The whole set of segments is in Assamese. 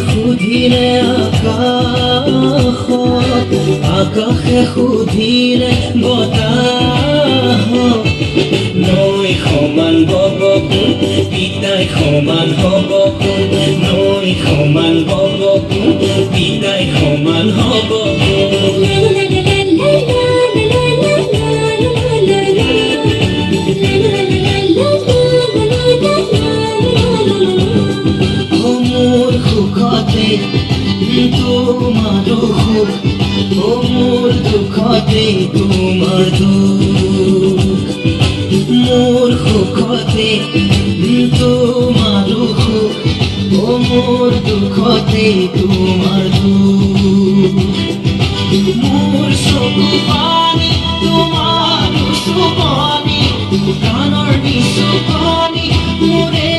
সুধিলে আকাশে সুধিলে বতাহ নৈ সমান হব কোন পিতাই সমান হব কোন নৈ সমান হব কোন পিতাই সমান হব মোৰ সুখতে তোমাৰ সুখ মোৰ দুখতে তোমাৰ দুখ মোৰ সুখতে তোমাৰ সুখ মোৰ দুখতে তোমাৰ দুখ মোৰ চকু পানী তোমাৰ চুপানী কাণৰ নিচুপানী মোৰে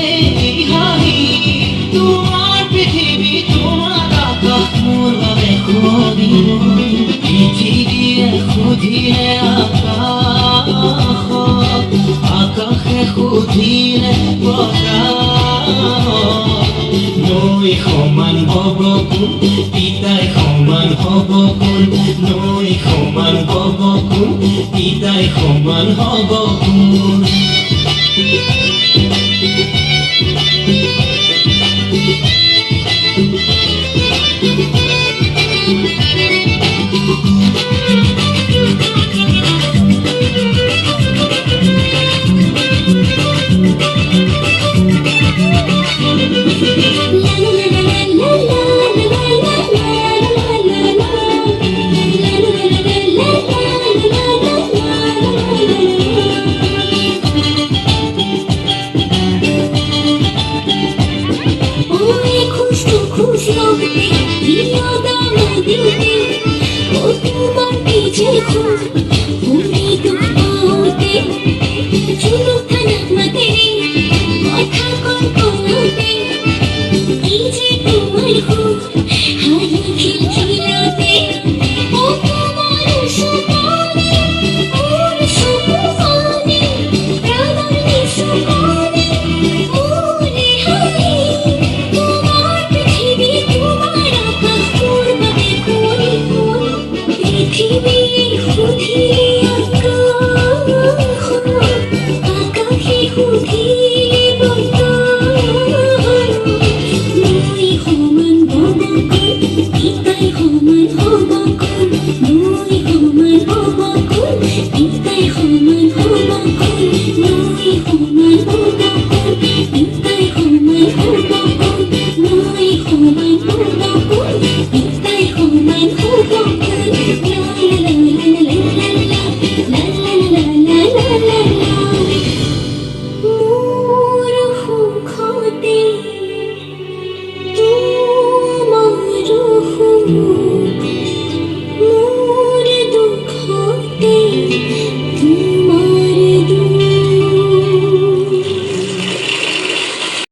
হাঁহি তোমাৰ পৃথিৱী তোমাৰ আকাশ মোৰ বাবে সুধিব পৃথিৱীয়ে সুধিলে আকাশে সুধিলে বতাহ নৈ সমান হব কোন পিতাই সমান হব কোন নৈ সমান হব কোন পিতাই সমান হব কোন